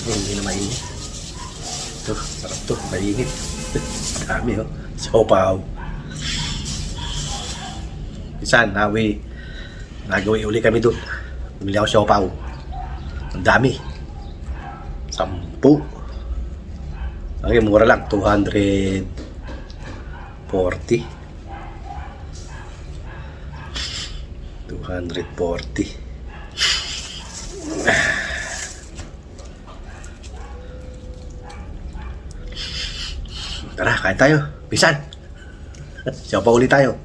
Hindi na mainit. Ito, sarap to, mainit. Dami oh. Siopaw. Minsan, nagawi uli kami doon. Bumili ako siopaw. Ang dami. 10. Okay, mura lang. 240. Tara, kain tayo. Pisan. Siopaw ulit tayo.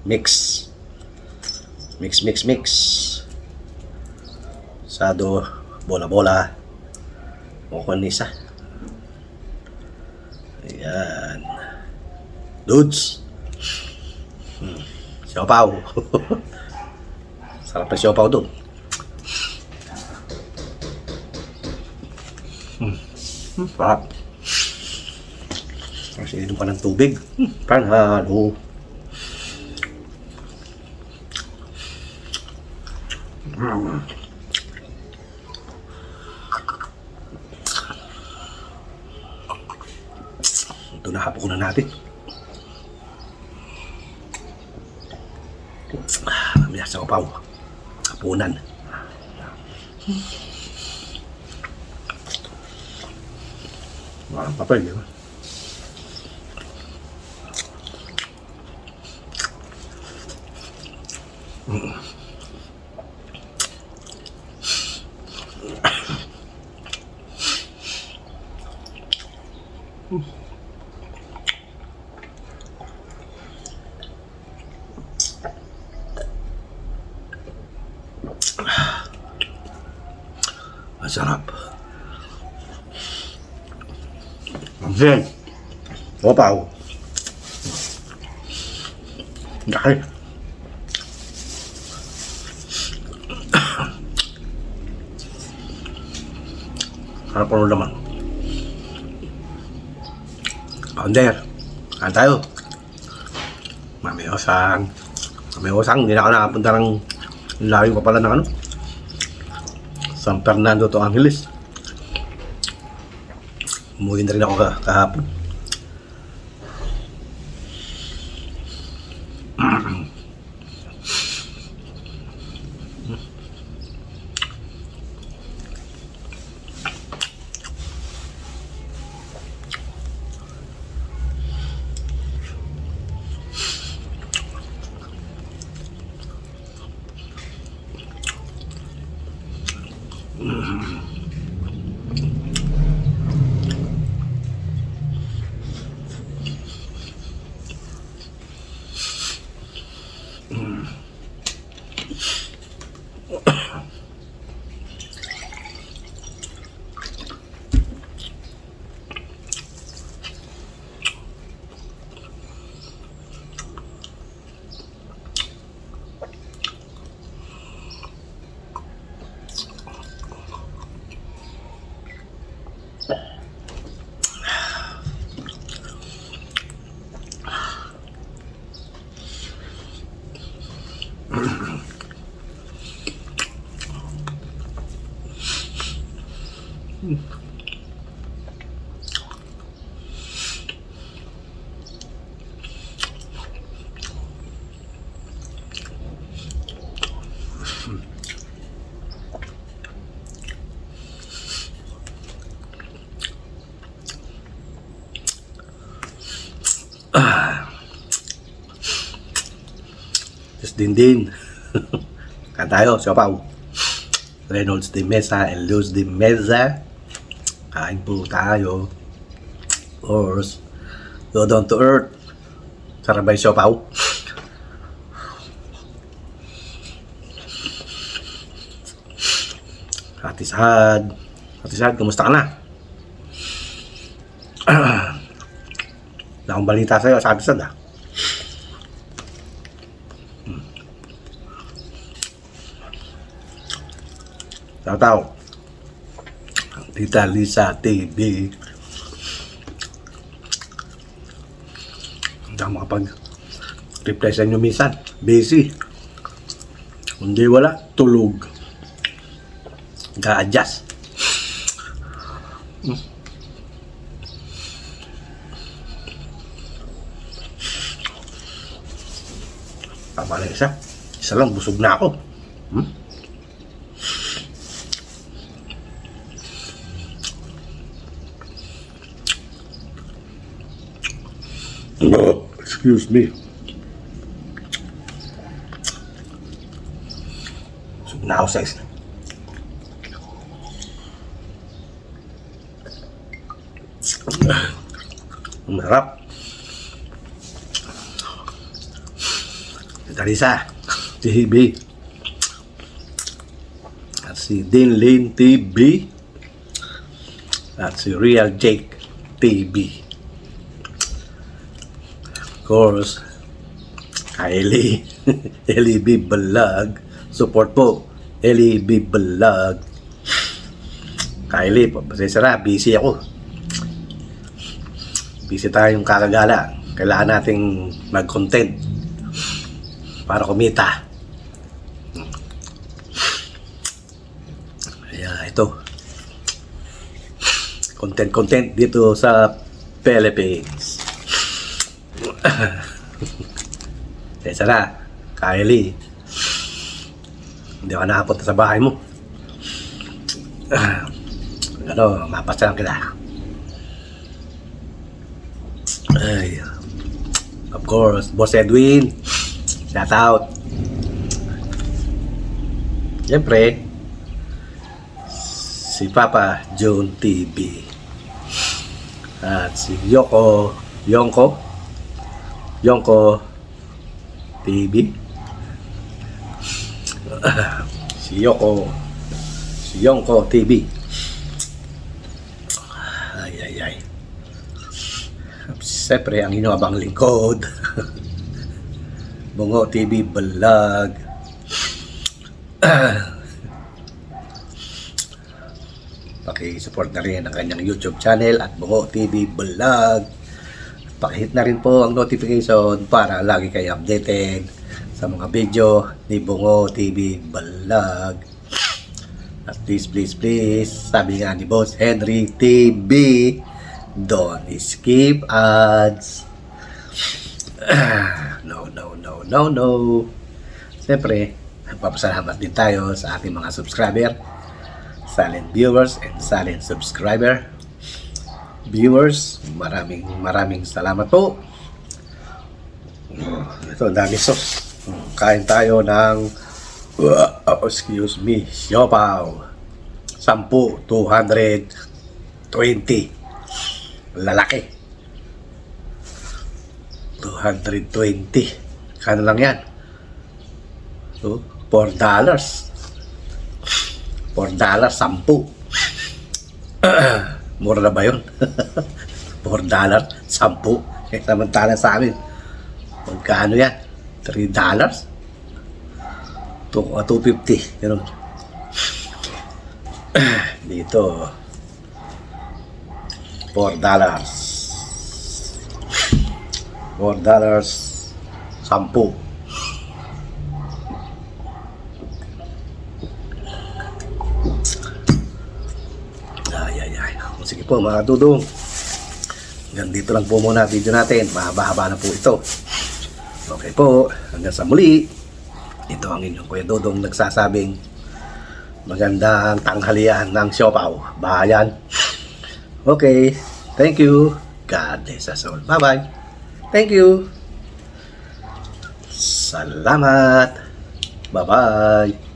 Mix. Sado, bola-bola. Mukha nisa. Ayan. Dudes. Siopaw. Sarap na siopaw doon. Sarap. Kasi inom pa ng tubig. Panalo. Ito na, hapon na natin. Mamaya sa kapaw. Hapunan. Walang papel, di ba? Ang sarap. Then, siopaw. Dahil harap po naman. Pounder. Kain tayo. Mamiosang. Hindi na ako nakapunta ng layo pa pala ng ano. San Fernando to Angeles. Umuwi na rin ako kahapon. Just din. Kain tayo, siopaw. Reynolds de Mesa and Luz de Mesa. Kain po tayo. Of course. Go down to earth. Sarap ba yung siopaw? Ate Sad, kumusta ka na? Wala akong balita sa'yo, sa Ate Sad ah. Tataw. Tita Lisa TV. Hindi ako Reply sa inyo minsan. Busy. Hindi wala. Tulog. Ga-adjust. Tama na isa. Isa lang, busog na ako. Excuse me. Busog na ako sa isa. Marap. Tarisa TV at si Dinlane TV at si Real Jake TV, of course Ellie LEB Vlog, support po LEB Vlog. Kylie, pasensya, busy ako. Busy tayong kakagala. Kailangan nating mag-content para kumita. Kaya ito. Content dito sa Philippines. Kaya na, Kylie. Hindi ka nakapunta sa bahay mo. Mapasyalan kita. Ay, of course, Boss Edwin. Shout out. Siyempre, si Papa John TV. At si Yonko TV. Si Yonko TV. Ay. Siyempre, ang inyong lingkod. Bungo TV Vlog. Paki-support na rin ang kanyang YouTube channel at Bungo TV Vlog. Paki-hit na rin po ang notification para lagi kayo updated sa mga video ni Bungo TV Vlog. At please, sabi nga ni Boss Henry TV, don't skip ads. No. Siyempre, nagpapasalamat din tayo sa ating mga subscriber, silent viewers and silent subscriber. Viewers, maraming salamat po. Ito, dami sauce. Kain tayo ng excuse me, siopaw. 10, 220. Lalaki. 220. Kano lang yan? So, $4. $4, 10. Mura na ba yun? $4, 10. Eh, samantala sa amin, magkano yan? $3? $250. Ganun. Dito, $4. $10. Ay. Sige po mga dudong. Hanggang dito lang po muna video natin. Mahaba-haba na po ito. Okay po. Hanggang sa muli. Ito ang inyong Kuya Dudong nagsasabing magandang tanghalian ng siopaw. Bahayan. Okay. Thank you. God bless us all. Bye-bye. Thank you. Salamat. Bye-bye.